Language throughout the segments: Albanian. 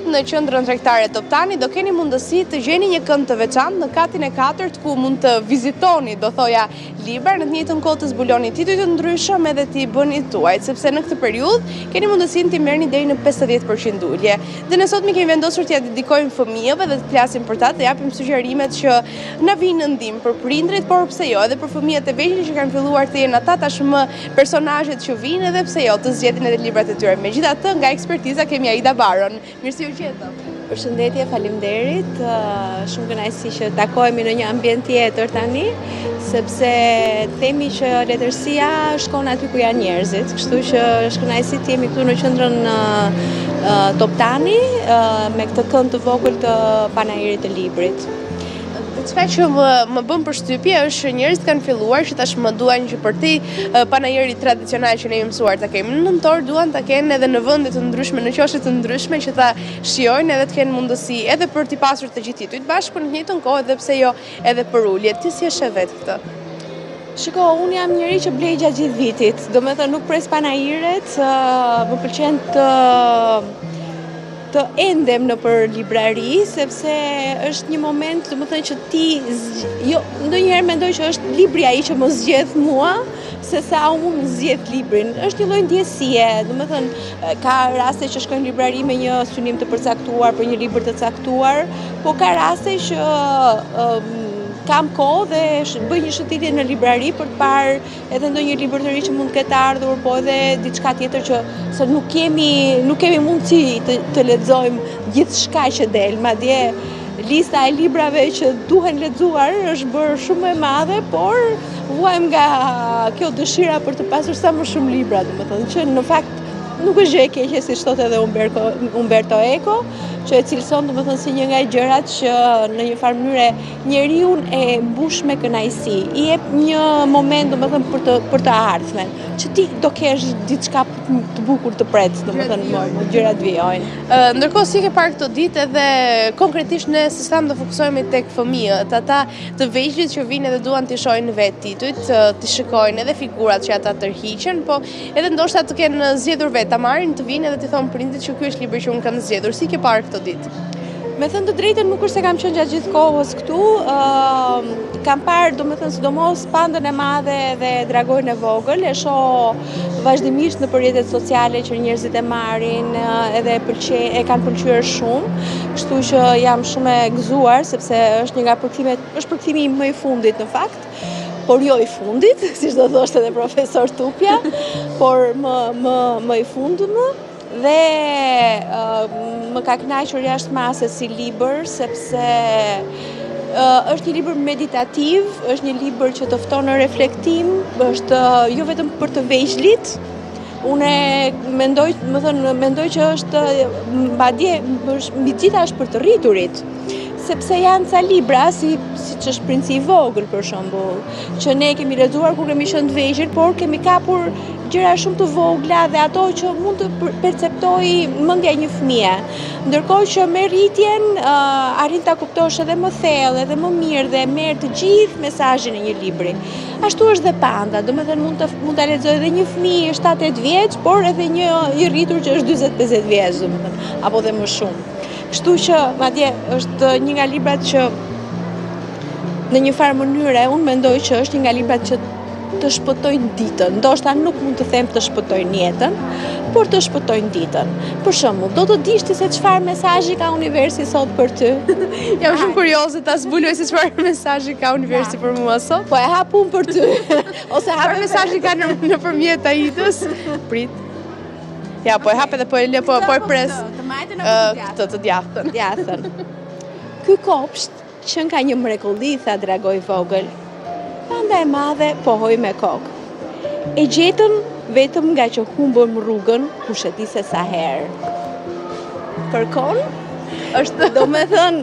në qendrën tregtare Toptani do keni mundësi të gjeni një kënd të veçantë në katin e 4 ku mund të vizitoni, do thoja, libra, në të njëjtën kohë të zbuloni tituj të ndryshëm edhe t'i bëni tuajt, sepse në këtë periudhë keni mundësinë t'i merrni deri në 50% ulje. Dhe ne sot kemi vendosur t'ia dedikojmë fëmijëve dhe të flasim për ta, të japim sugjerimet që na vinë në ndihmë për prindrit, por pse jo, edhe për fëmijët e vegjël që kanë filluar të jenë ata tashmë personazhet që vinë edhe pse jo të zgjedhin edhe librat e tyre. Megjithatë, nga ekspertiza kemi Aida Baron. Mirë se u gjetëm. Përshëndetje, faleminderit. Shumë kënaqësi që takohemi në një ambient tjetër tani, sepse themi që letërsia shkon aty ku janë njerëzit, kështu që është kënaqësi të jemi këtu në qendrën Toptani me këtë kënd të vogël të panairit të librit. Çfarë që më bën përshtypje është që njerëzit kanë filluar që tashmë duan që për ti panajeri tradicional që ne jemi mësuar ta kemi në nëntor, duan ta kenë edhe në vende të ndryshme, në qoshe të ndryshme që ta shijojnë edhe të kenë mundësi edhe për t'i pasur të gjithë titujt bashkë, por në të njëjtën kohë edhe pse jo edhe për ulje. Ti si e sheh vetë këtë? Shiko, unë jam njëri që blej gjatë gjithë vitit, do me thënë nuk pres panajiret, më pëlqen të endem në për librari, sepse është një moment, do më thënë që ti, jo, ndonjëherë mendoj që është libri ai që më zgjedh mua, se sa unë mund më zgjedh librin. Është një lloj ndjesie, do më thënë, ka raste që shkojnë në librari me një synim të përcaktuar për një libër të caktuar, po ka raste që kam kohë dhe bëj një shëtitje në librari për të parë edhe ndonjë libër të ri që mund të ketë ardhur, po edhe diçka tjetër që se nuk kemi mundësi të lexojmë gjithçka që del, madje lista e librave që duhen lexuar është bërë shumë e madhe, por vuajmë nga kjo dëshira për të pasur sa më shumë libra, domethënë që në fakt nuk është gjë e keqe, siç thotë edhe Umberto Eco, që e cilëson domethënë si një nga gjërat që në një farë mënyrë njeriu e mbush me kënaqësi. I jep një moment domethënë për të ardhmen, që ti do kesh diçka të bukur të pret, domethënë gjërat vijojnë. Ndërkohë si ke parë këtë ditë edhe konkretisht ne sistem do fokusohemi tek fëmijët, ata të vegjëlit që vinë edhe duan të shohin vetë titujt, të shikojnë edhe figurat që ata tërhiqen, po edhe ndoshta të kenë zgjedhur vetë, ta marrin të vinë edhe të thonë prindit që ky është libri që unë kam zgjedhur. Si ke parë këtë ditë? Me thënë të drejtën nuk është se kam qenë gjatë gjithë kohës këtu, kam parë domethënë sidomos Pandën e Madhe dhe Dragojën e Vogël, e shoh vazhdimisht në rrjetet sociale që njerëzit e marrin edhe e kanë pëlqyer shumë, kështu që jam shumë e gëzuar sepse është një nga përkthimet, është përkthimi më i fundit në fakt. Por jo i fundit, siç do thoshte edhe profesor Tupja, por më i fundit dhe më ka kënaqur jashtëmase si libër, sepse është një libër meditativ, është një libër që të fton në reflektim, është jo vetëm për të vegjëlit. Unë mendoj që është madje mbi gjitha është për të rriturit. Sepse janë ca libra, siç është Princi i Vogël për shembull, që ne kemi lexuar kur kemi qenë të vegjël, por kemi kapur gjëra shumë të vogla dhe ato që mund të perceptojë mendja e një fëmie. Ndërkohë që me rritjen arrin ta kuptosh edhe më thellë, edhe më mirë dhe merr të gjithë mesazhin e një libri. Ashtu është dhe Panda, domethënë mund ta lexojë edhe një fëmijë 7-8 vjeç, por edhe një i rritur që është 40-50 vjeç, domethënë, apo dhe më shumë. Kështu që madje është një nga librat që në një farë mënyre unë mendoj që është një nga librat që të shpëtojnë ditën. Ndoshta nuk mund të them të shpëtojnë jetën, por të shpëtojnë ditën. Për shembull, do të dish ti se çfarë mesazhi ka universi sot për ty? Jam shumë kurioze ta zbuloj se çfarë mesazhi ka universi për mua sot. Po e hap unë për ty. Ose hap mesazhi ka nëpërmjet Aidës. Prit. Ja, po e hap edhe po e pres. Këtë të djathtën. Ky kopsht që ka një mrekulli, tha Dragoj i Vogël. Panda e Madhe pohoi me kokë. E gjetën vetëm nga që humbëm rrugën, kush e di se sa herë. Kërkon? Është domethënë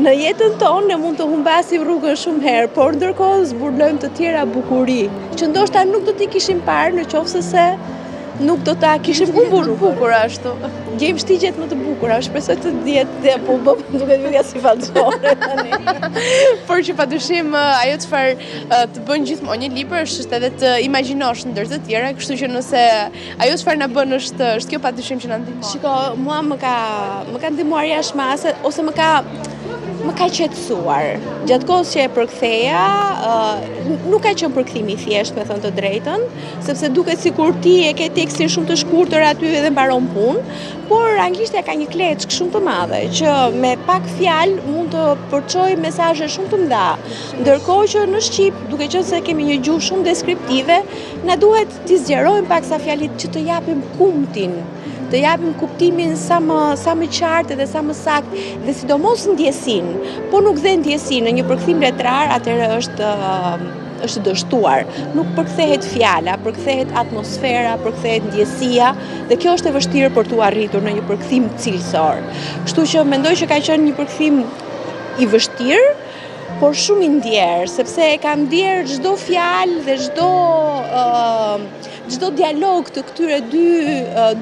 në jetën tonë ne mund të humbasim rrugën shumë herë, por ndërkohë zbulojmë të tjera bukuri, që ndoshta nuk do t'i kishim parë në qoftë se nuk do ta kishim humbur. Bukur ashtu. Gjejmë shtigjet më të bukura, shpresoj të dihet po duket vetja si fallxore tani. Por që padyshim ajo çfarë të bën gjithmonë një libër është edhe të imagjinosh ndër të tjera, kështu që nëse ajo çfarë na bën është kjo padyshim që na ndihmon. Shiko, mua më ka ndihmuar jashtë mase ose më ka qetësuar. Gjatë kohës që e përktheja, nuk ka qenë përkthim i thjeshtë, me thënë të drejtën, sepse duket sikur ti e ke tekstin shumë të shkurtër aty dhe mbaron punë, por anglishtja ka një kleçk shumë të madhe që me pak fjalë mund të përçojë mesazhe shumë të mëdha. Ndërkohë që në shqip, duke qenë se kemi një gjuhë shumë deskriptive, na duhet t'i zgjerojmë pak sa fjalit që të japim kumtin, të japim kuptimin sa më qartë dhe sa më saktë dhe sidomos ndjesin, po nuk dhe ndjesin në një përkthim letrar, atëherë është dështuar. Nuk përkthehet fjala, përkthehet atmosfera, përkthehet ndjesia dhe kjo është e vështirë për t'u arritur në një përkthim cilësor. Kështu që mendoj që ka qenë një përkthim i vështirë, por shumë i ndjerë, sepse e kam ndjerë çdo fjalë dhe çdo dialog të këtyre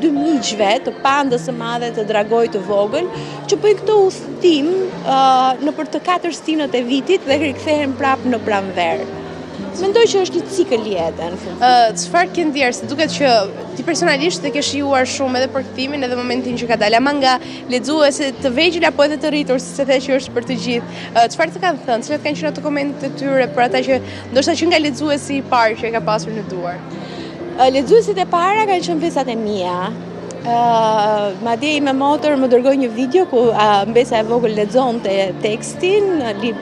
dy miqve, të Pandës së madhe, të Dragojit të vogël, që bëjnë këtë udhëtim nëpër të 4 stinët e vitit dhe rikthehen prapë në pranverë. Mendoj që është një cikël jete në fund. Çfarë ke ndjerë? Se duket që ti personalisht e ke shijuar shumë edhe përkthimin edhe momentin që ka dalë, ama nga lexuesit të vegjël apo edhe të rritur, siç e the që është për të gjithë. Çfarë të kanë thënë? Cilat kanë qenë ato komentet e tyre për ata që ndoshta që nga lexuesi i parë që e ka pasur në duar? Lexuesit e para kanë qenë vesat e mia. Madje me motor më dërgoi një video ku mbesa e vogël lexonte tekstin,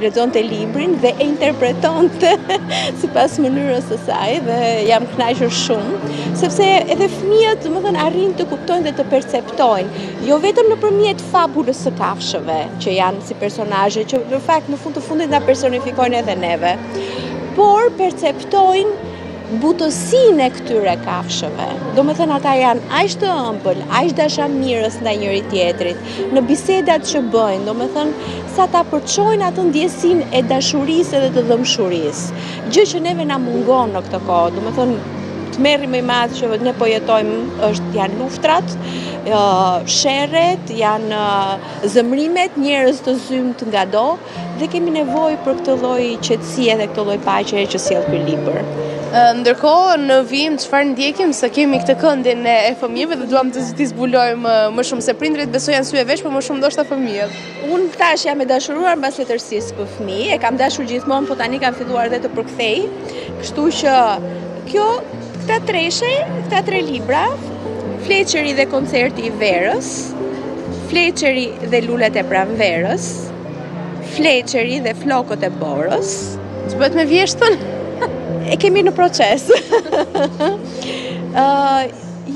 lexonte librin dhe e interpretonte sipas mënyrës së saj dhe jam kënaqur shumë, sepse edhe fëmijët, domethënë, arrin të kuptojnë dhe të perceptojnë, jo vetëm nëpërmjet fabulës së kafshëve, që janë si personazhe që në fakt në fund të fundit na personifikojnë edhe neve, por perceptojnë butësinë e këtyre kafshëve. Domethënë ata janë aq të ëmbël, aq dashamirës ndaj njëri tjetrit, në bisedat që bëjnë, domethënë sa ta përçojnë atë ndjesinë e dashurisë dhe të dhëmshurisë. Gjë që neve na mungon në këtë kohë, domethënë të merrim më i madh që ne po jetojmë janë luftrat, sherret, janë zëmrimet, njerëz të zymt nga do dhe kemi nevojë për këtë lloj qetësie dhe këtë lloj paqe që sjell ky libër. Ndërkohë në vim çfarë ndjekim se kemi këtë këndin e fëmijëve dhe duam të zbulojmë më shumë se prindrit besoj janë sy e vesh, por më shumë ndoshta fëmijët. Unë tash jam e dashuruar mbas letërsisë për fëmijë, e kam dashur gjithmonë, po tani kam filluar edhe të përkthej. Kështu që këta tre libra, Fleçeri dhe koncerti i verës, Fleçeri dhe lulet e pranverës, Fleçeri dhe flokët e borës. Ç'bëhet me vjeshtën? E kemi në proces.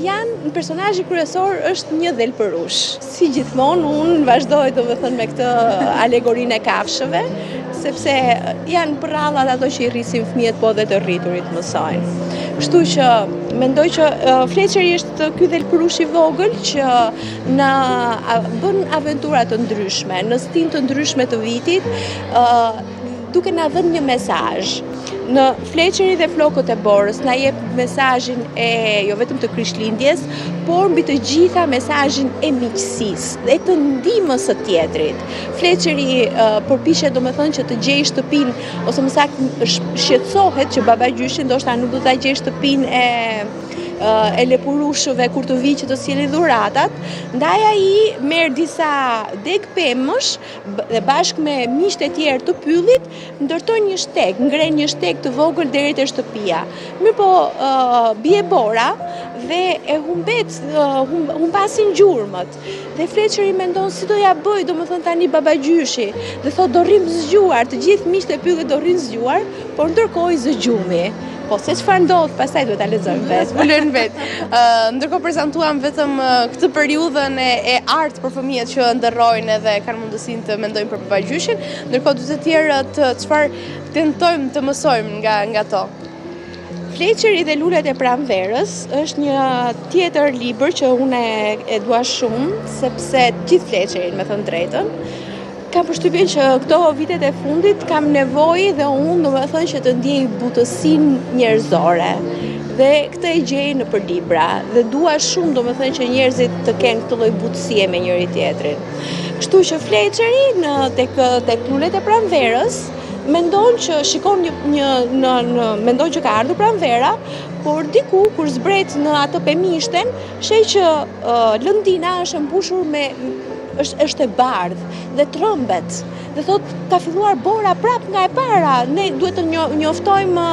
Janë personazhi kryesor është një dhelpërush. Si gjithmonë unë vazhdoj domethënë me këtë alegorinë e kafshëve, sepse janë përrallat ato që i rrisin fëmijët, po dhe të rriturit mësojnë. Kështu që mendoj që Fleçeri është ky dhelpërush i vogël që na bën aventura të ndryshme, në stin të ndryshme të vitit, duke na dhënë një mesazh. Në Fleçeri dhe flokët e borës na jep mesazhin jo vetëm të Krishtlindjes, por mbi të gjitha mesazhin e miqësisë dhe të ndihmës së tjetrit. Fleçeri përpiqet domethënë që të gjejë shtëpinë, ose më saktë shqetësohet që babagjyshi ndoshta nuk do ta gjejë shtëpinë e lepurushëve kur të vijë që të sjellin dhuratat, ndaj ai merr disa deg pemësh dhe bashkë me miqtë e tjerë të pyllit ndërtojnë një shteg, ngren një shteg të vogël deri te shtëpia. Mirëpo bie bora dhe e humbasin gjurmët. Dhe Fleçeri mendon si do ja bëj, domethënë tani babagjyshi, dhe thotë do rrim zgjuar, të gjithë miqtë e pyllit do rrinë zgjuar, por ndërkohë i zgjumi. Po se çfarë ndodh, pastaj duhet ta lexojmë vetë. Zbulojnë vetë. Ndërkohë prezantuam vetëm këtë periudhën e artë për fëmijët që ndërrojnë edhe kanë mundësinë të mendojnë për babagjyshin, ndërkohë dy të tjerët çfarë tentojmë të mësojmë nga to. Fleçeri dhe lulet e pranverës është një tjetër libër që unë e dua shumë, sepse gjithë Fleçerin, me thënë drejtën, kam përshtypjen që këto vitet e fundit kam nevojë dhe unë domethënë që të ndjej butësinë njerëzore. Dhe këtë e gjej nëpër libra dhe dua shumë domethënë që njerëzit të kenë këtë lloj butësie me njëri tjetrin. Kështu që Fletcheri tek lulet e pranverës mendon që shikon mendon që ka ardhur pranvera, por diku kur zbret në atë pemishten, sheh që lëndina është e mbushur me është e bardhë dhe trëmbet. Dhe thot ka filluar bora prap nga e para. Ne duhet të njoftojmë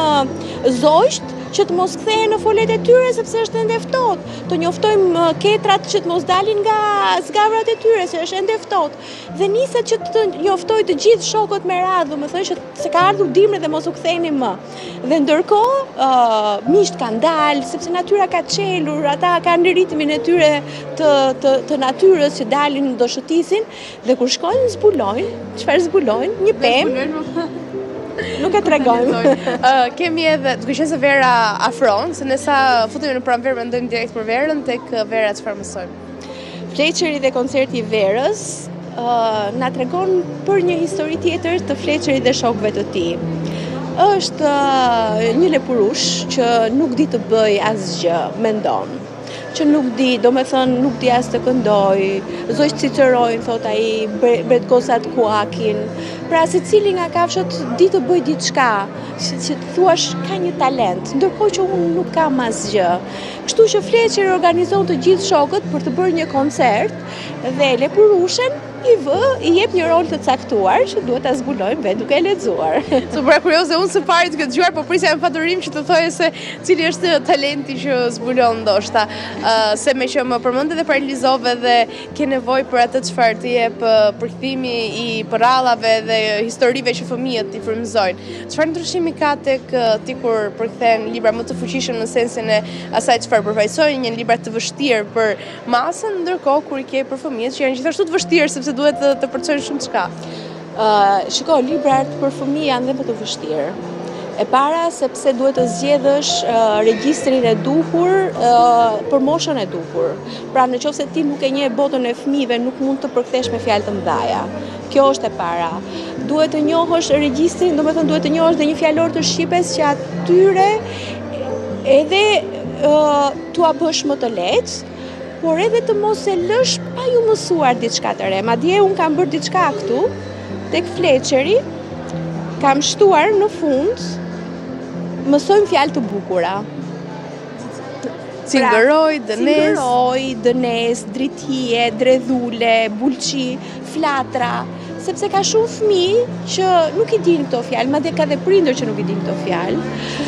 zogjt që të mos kthehen në folet e tyre sepse është ende ftohtë. Të njoftojmë ketrat që të mos dalin nga zgavrat e tyre se është ende ftohtë. Dhe niset që të njoftoj të gjithë shokët me radhë, domethënë që se ka ardhur dimri dhe mos u ktheheni më. Dhe ndërkohë miqt kanë dalë sepse natyra ka çelur, ata kanë ritmin e tyre të natyrës që dalin do shëtisin dhe kur shkojnë zbulojnë, çfarë zbulojnë? Një pemë. Nuk e tregojmë. Kemi edhe, duke qenë se vera afron, se ne sa futemi në pranverë mendojmë direkt për verën, tek vera çfarë mësojmë? Fletcheri dhe koncerti i verës na tregon për një histori tjetër të Fletcherit dhe shokëve të tij. Është një lepurush që nuk di të bëj asgjë, mendon. Që nuk di, domethënë nuk di as të këndoj, zogjt cicerojnë, thot ai, bretgosat kuakin. Pra secili nga kafshët di të bëj diçka, që thuash ka një talent, ndërkohë që unë nuk kam asgjë. Kështu që Fletcheri organizon të gjithë shokët për të bërë një koncert dhe lepurushen i jep një rol të caktuar që duhet ta zbulojmë vetë duke e lexuar. Super kurioze, unë së pari duke dëgjuar, po prisja me padurim që të thoje se cili është talenti që zbulon ndoshta. Se me që më përmendë dhe paralizove dhe ke nevojë për atë çfarë të jep përkthimi i përrallave dhe historive që fëmijët i frymëzojnë. Çfarë ndryshimi ka tek ti kur përkthen libra më të fuqishëm në sensin e asaj çfarë përfaqësojnë, një libra të vështirë për masën, ndërkohë kur i ke për fëmijët që janë gjithashtu të vështirë sepse duhet të përcojnë shumë çka. Shiko, librat për fëmijë janë dhe më të vështirë. E para sepse duhet të zgjedhësh regjistrin e duhur për moshën e duhur. Pra nëse ti nuk e njeh botën e fëmijëve, nuk mund të përkthesh me fjalë të mëdha. Kjo është e para. Duhet të njohësh regjistrin, domethënë duhet të njohësh dhe një fjalor të shqipes që atyre edhe t'ua bësh më të lehtë, por edhe të mos e lësh pa ju mësuar diçka të re. Madje unë kam bërë diçka këtu tek Fletcheri, kam shtuar në fund mësojmë fjalë të bukura. Cingëroj, dënes, dritije, dredhule, bulqi, flatra, sepse ka shumë fëmijë që nuk i dinë këto fjalë, madje ka dhe prindër që nuk i dinë këto fjalë.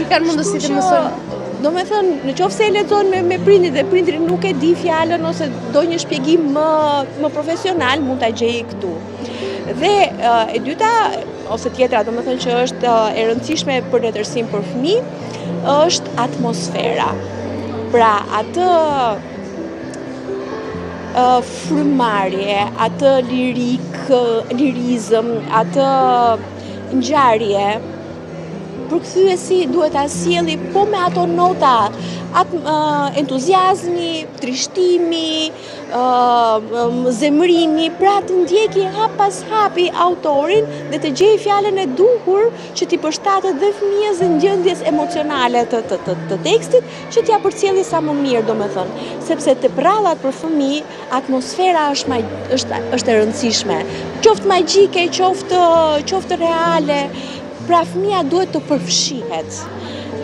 Që kanë mundësi të mësojnë. Domethënë, nëse e lexon me prindin dhe prindri nuk e di fjalën ose do një shpjegim më profesional, mund ta gjejë këtu. Dhe e dyta ose tjetra, domethënë që është e rëndësishme për letërsim për fëmijë, është atmosfera. Pra atë frymarrje, atë lirizëm, atë ngjarje, përkthyesi duhet ta sjelli po me ato nota entuziazmi, trishtimi, zemrimi, pra të ndjeki hap pas hapi autorin dhe të gjej fjalën e duhur që t'i përshtatet dhe fëmijës dhe ndjendjes emocionale të tekstit që t'ja përcjelli sa më mirë, domethënë, sepse te prallat për fëmijë atmosfera është e rëndësishme, qoftë magjike, qoftë reale. Pra fëmia duhet të përfshihet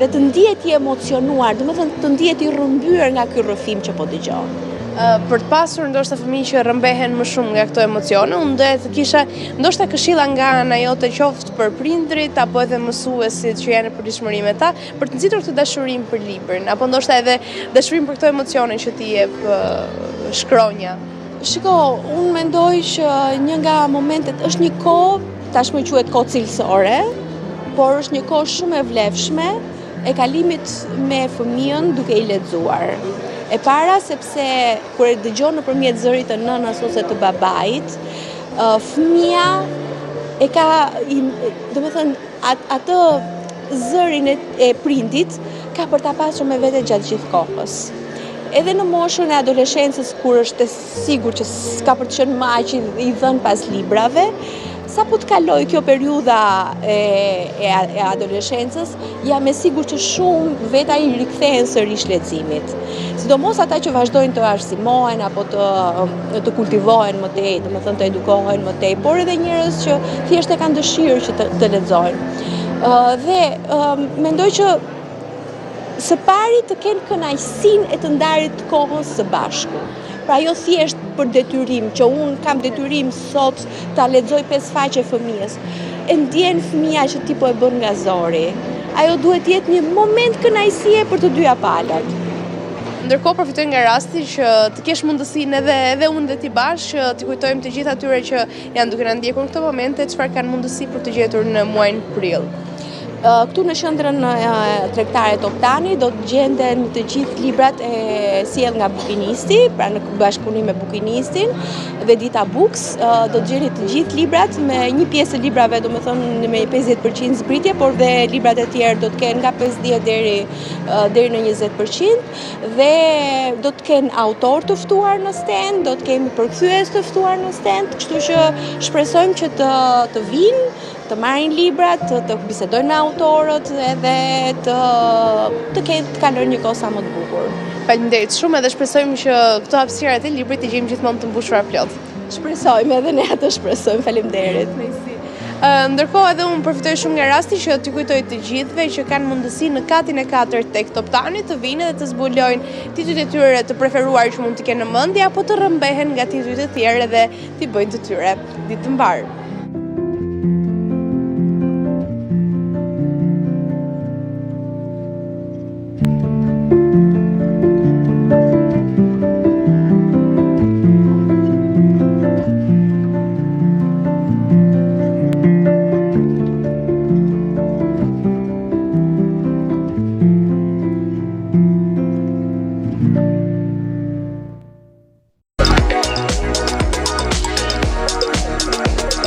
dhe të ndihet i emocionuar, domethënë të ndihet i rrëmbyer nga ky rrëfim që po dëgjon. Për të pasur ndoshta fëmijë që rrëmbehen më shumë nga këto emocione, unë doja të kisha ndoshta këshilla nga ana jote, qoftë për prindrit apo edhe mësuesit që janë në përditshmëri me ta, për të nxitur këtë dashurinë për librin, apo ndoshta edhe dashurinë për këto emocione që t'i jep shkronja. Shiko, unë mendoj që një nga momentet është një kohë, tashmë quhet kohë cilësore, por është një kohë shumë e vlefshme e kalimit me fëmijën duke i lexuar. E para sepse kur e dëgjon nëpërmjet zërit të nënës ose të babait, fëmia e ka, domethënë atë zërin e prindit ka për ta pasur me vete gjatë gjithë kohës. Edhe në moshën e adoleshencës kur është e sigurt që s'ka për të qenë më aq i dhënë pas librave, Sa po të kaloj kjo periudha e adoleshencës, jam e sigur që shumë veta i rikthehen sërish leximit. Sidomos ata që vazhdojnë të arsimohen apo të kultivohen më tej, domethënë të edukohen më tej, por edhe njerëz që thjesht e kanë dëshirë që të lexojnë. Dhe mendoj që së pari të kenë kënaqësinë e të ndarit kohës së bashku. Pra jo thjesht për detyrim, që unë kam detyrim sot ta lexoj 5 faqe fëmijës. E ndjen fëmia që ti po e bën nga zori. Ajo duhet jetë një moment kënaqësie për të dyja palët. Ndërkohë përfitoj nga rasti që të kesh mundësinë edhe unë dhe ti bashkë të kujtojmë të gjithë atyre që janë duke na ndjekur në këtë momente çfarë kanë mundësi për të gjetur në muajin prill. Këtu në qendrën tregtare Toptani do të gjenden të gjithë librat e sjell nga bukinisti, pra në bashkëpunim me bukinistin dhe Dita Books. Do të gjeni të gjithë librat me një pjesë e librave, domethënë me 50% zbritje, por dhe librat e tjerë do të kenë nga 50 deri në 20% dhe do të kenë autor të ftuar në stand, do të kemi përkthyes të ftuar në stand, kështu që shpresojmë që të vinë, të marrin librat, të bisedojnë me autorët edhe të kalojnë një kohë sa më të bukur. Faleminderit shumë edhe shpresojmë që këto hapësirat e librit të gjejmë gjithmonë të mbushura plot. Shpresojmë edhe ne atë shpresojmë. Faleminderit. Ndërkohë edhe unë përfitoj shumë nga rasti që t'ju kujtoj të gjithëve që kanë mundësi në katin e 4 tek Toptani të vinë dhe të zbulojnë titujt e tyre të preferuar që mund t'i kenë në mendje apo të rrëmbehen nga titujt e tjerë dhe t'i bëjnë të tyre. Ditë të mbarë.